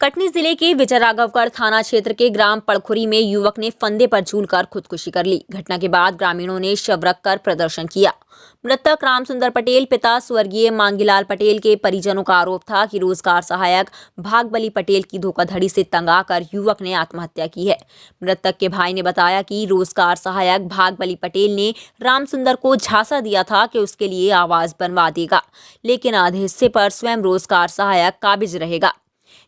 कटनी जिले के विजयराघवगढ़ थाना क्षेत्र के ग्राम पड़खुरी में युवक ने फंदे पर झूलकर खुदकुशी कर ली। घटना के बाद ग्रामीणों ने शव रखकर प्रदर्शन किया। मृतक रामसुंदर पटेल पिता स्वर्गीय मांगीलाल पटेल के परिजनों का आरोप था कि रोजगार सहायक भागबली पटेल की धोखाधड़ी से तंग आकर युवक ने आत्महत्या की है। मृतक के भाई ने बताया कि रोजगार सहायक भागबली पटेल ने रामसुंदर को झांसा दिया था कि उसके लिए आवास बनवा देगा, लेकिन आधे हिस्से पर स्वयं रोजगार सहायक काबिज रहेगा।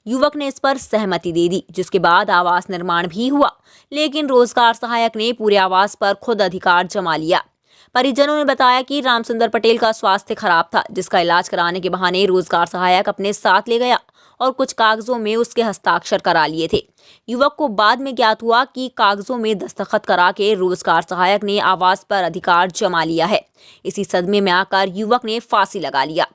युवक ने इस पर सहमति दे दी, जिसके बाद आवास निर्माण भी हुआ, लेकिन रोजगार सहायक ने पूरे आवास पर खुद अधिकार जमा लिया। परिजनों ने बताया कि रामसुंदर पटेल का स्वास्थ्य खराब था, जिसका इलाज कराने के बहाने रोजगार सहायक अपने साथ ले गया और कुछ कागजों में उसके हस्ताक्षर करा लिए थे। युवक को बाद में ज्ञात हुआ कि कागजों में दस्तखत करा के रोजगार सहायक ने आवास पर अधिकार जमा लिया है। इसी सदमे में आकर युवक ने फांसी लगा लिया।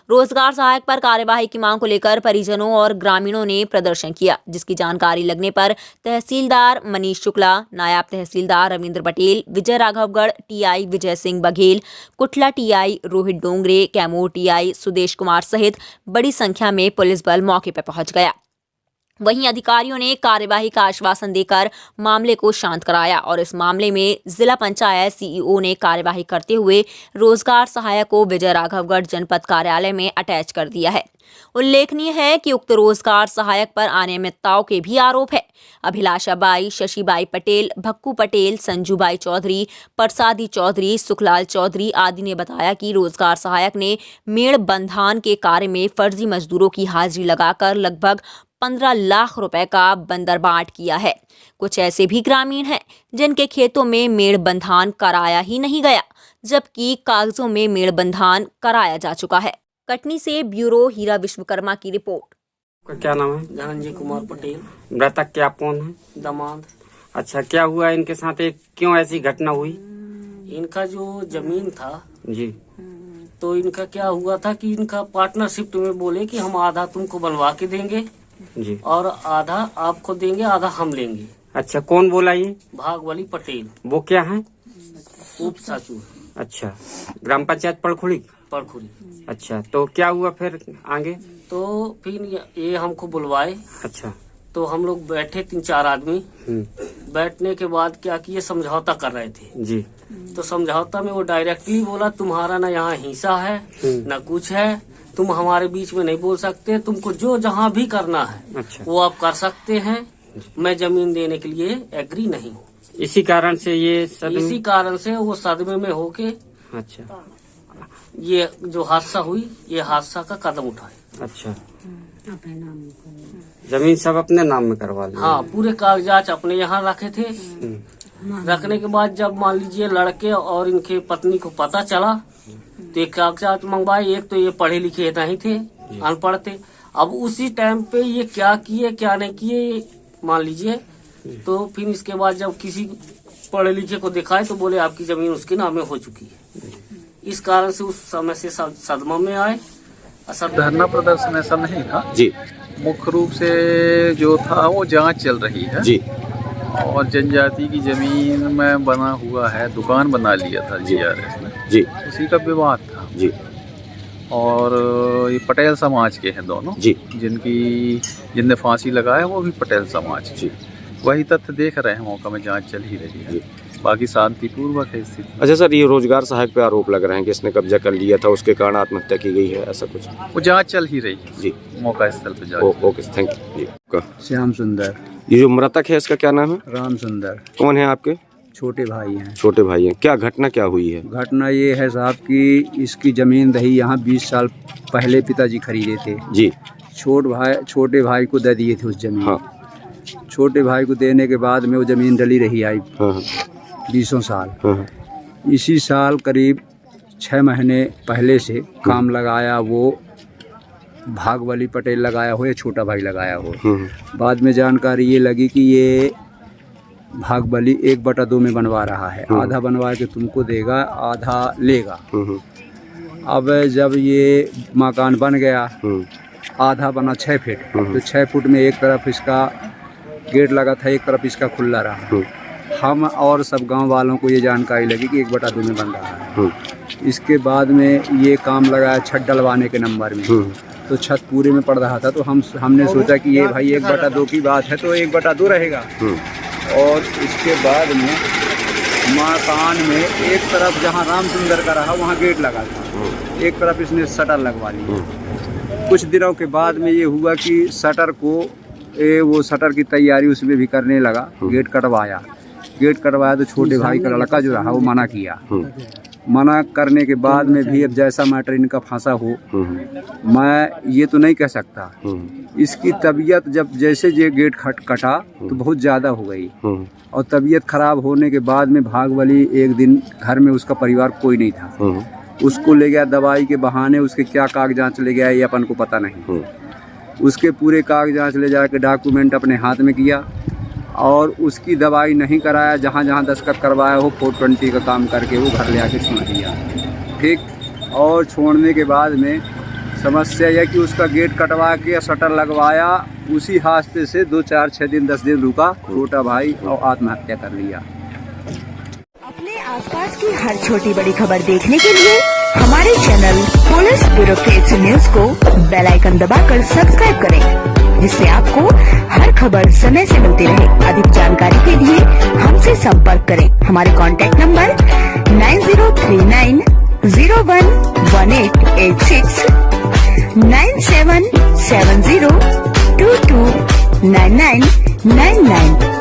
रोजगार सहायक पर कार्यवाही की मांग को लेकर परिजनों और ग्रामीणों ने प्रदर्शन किया, जिसकी जानकारी लगने पर तहसीलदार मनीष शुक्ला, नायब तहसीलदार रविंद्र पटेल, विजयराघवगढ़ टीआई विजय सिंह बघेल, कुठला टीआई रोहित डोंगरे, कैमूर टीआई सुदेश कुमार सहित बड़ी संख्या में पुलिस बल मौके पर पहुंच गया। वहीं अधिकारियों ने कार्यवाही का आश्वासन देकर मामले को शांत कराया और इस मामले में जिला पंचायत सीईओ ने कार्यवाही करते हुए रोजगार सहायक को विजयराघवगढ़ जनपद कार्यालय में अटैच कर दिया है। उल्लेखनीय है कि उक्त रोजगार सहायक पर अनियमितताओं के भी आरोप है। अभिलाषा बाई, शशिबाई पटेल, भक्कू पटेल, संजूबाई चौधरी, प्रसादी चौधरी, सुखलाल चौधरी आदि ने बताया कि रोजगार सहायक ने मेड़ बंधान के कार्य में फर्जी मजदूरों की हाजिरी लगाकर लगभग 15 लाख रुपए का बंदरबाट किया है। कुछ ऐसे भी ग्रामीण हैं जिनके खेतों में मेड़ बंधान कराया ही नहीं गया, जबकि कागजों में मेड़ बंधान कराया जा चुका है। कटनी से ब्यूरो हीरा विश्वकर्मा की रिपोर्ट। का क्या नाम है? धनंजय कुमार पटेल। मृतक क्या कौन है? दामाद। अच्छा, क्या हुआ इनके साथ? क्यों ऐसी घटना हुई? इनका जो जमीन था जी, तो इनका क्या हुआ था कि इनका पार्टनरशिप में बोले कि हम आधा तुमको बनवा के देंगे जी, और आधा आपको देंगे, आधा हम लेंगे। अच्छा, कौन बोला ये? भागबली पटेल। वो क्या है? उप सचिव। अच्छा, ग्राम पंचायत पड़खुरी। अच्छा, तो क्या हुआ फिर आगे? तो फिर ये हमको बुलवाए। अच्छा, तो हम लोग बैठे 3-4 आदमी। बैठने के बाद क्या किए, समझौता कर रहे थे जी। तो समझौता में वो डायरेक्टली बोला तुम्हारा ना यहाँ हिस्सा है न कुछ है, तुम हमारे बीच में नहीं बोल सकते, तुमको जो जहाँ भी करना है अच्छा, वो आप कर सकते हैं, मैं जमीन देने के लिए एग्री नहीं हूँ। इसी कारण से इसी कारण से वो सदमे में होके अच्छा, ये जो हादसा हुई, ये हादसा का कदम उठाए। अच्छा, जमीन सब अपने नाम में करवा ली? हाँ, पूरे कागजात अपने यहाँ रखे थे। रखने के बाद जब मान लीजिए लड़के और इनके पत्नी को पता चला तो एक कागजात मंगवाए। एक तो ये पढ़े लिखे नहीं थे, अनपढ़ थे। अब उसी टाइम पे ये क्या किए क्या नहीं किए मान लीजिए, तो फिर इसके बाद जब किसी पढ़े लिखे को दिखाए तो बोले आपकी जमीन उसके नाम में हो चुकी है। इस कारण से उस समय से सदमा में आए। धरना प्रदर्शन ऐसा नहीं था जी, मुख्य रूप से जो था वो जांच चल रही है जी, और जनजाति की जमीन में बना हुआ है, दुकान बना लिया था जीआरएस ने जी, उसी का विवाद था जी, और ये पटेल समाज के हैं दोनों जी, जिनने फांसी लगाया वो भी पटेल समाज। जी। वही तथ्य देख रहे हैं, मौका में जांच चल ही रही है, बाकी शांतिपूर्वक है स्थिति। अच्छा सर, ये रोजगार सहायक पे आरोप लग रहे हैं कि इसने कब्जा कर लिया था, उसके कारण आत्महत्या की गई है, ऐसा कुछ? वो जांच चल ही रही है जी, मौका स्थल पर जांच। ओके, थैंक यू जी। श्याम सुंदर। ये जो मृतक है इसका क्या नाम है? राम सुंदर। कौन है आपके? छोटे भाई हैं। छोटे भाई हैं। क्या घटना क्या हुई है? घटना ये है साहब कि इसकी जमीन रही यहाँ 20 साल पहले पिताजी खरीदे थे जी। छोटे भाई को दे दिए थे उस जमीन। हाँ। छोटे भाई को देने के बाद में वो जमीन डली रही आई। हाँ। 20 साल। हाँ। इसी साल करीब 6 महीने पहले से काम लगाया वो भागबली पटेल लगाया हो या छोटा भाई लगाया हो। बाद में जानकारी ये लगी कि ये भागबली 1/2 में बनवा रहा है, आधा बनवा के तुमको देगा, आधा लेगा। अब जब ये मकान बन गया, आधा बना 6 फीट, तो 6 फुट में एक तरफ इसका गेट लगा था, एक तरफ इसका खुला रहा। हम और सब गांव वालों को ये जानकारी लगी कि 1/2 में बन रहा है। इसके बाद में ये काम लगाया छत डलवाने के नंबर में, तो छत पूरे में पड़ रहा था, तो हमने सोचा कि ये भाई 1/2 की बात है तो 1/2 रहेगा। और इसके बाद में मकान में एक तरफ जहाँ रामचंद्र का रहा वहाँ गेट लगा था, एक तरफ इसने शटर लगवा लिया। कुछ दिनों के बाद में ये हुआ कि शटर को वो शटर की तैयारी उसमें भी करने लगा, गेट कटवाया तो छोटे भाई का लड़का जो रहा वो मना किया। मना करने के बाद में भी अब जैसा मैटर इनका फंसा हो, मैं ये तो नहीं कह सकता। इसकी तबीयत जब जैसे ये गेट कटा तो बहुत ज़्यादा हो गई, और तबीयत खराब होने के बाद में भागवली एक दिन घर में उसका परिवार कोई नहीं था, उसको ले गया दवाई के बहाने। उसके क्या कागजात ले गया ये अपन को पता नहीं। उसके पूरे कागजात ले जाके डॉक्यूमेंट अपने हाथ में किया, और उसकी दवाई नहीं कराया। जहाँ जहाँ दस्तखत करवाया हो 420 का काम करके वो घर ले आके छोड़ दिया। ठीक, और छोड़ने के बाद में समस्या यह कि उसका गेट कटवा के शटर लगवाया, उसी हादसे से 2, 4, 6 दिन 10 दिन रुका, छोटा भाई और आत्महत्या कर लिया। अपने आसपास की हर छोटी बड़ी खबर देखने के लिए हमारे चैनल पुलिस ब्यूरोक्रेट्स न्यूज को बेल आइकन दबाकर सब्सक्राइब करें, जिससे आपको हर खबर समय से मिलती रहे। अधिक जानकारी के लिए हमसे संपर्क करें। हमारे कॉन्टैक्ट नंबर 9039 011886 9770 229999।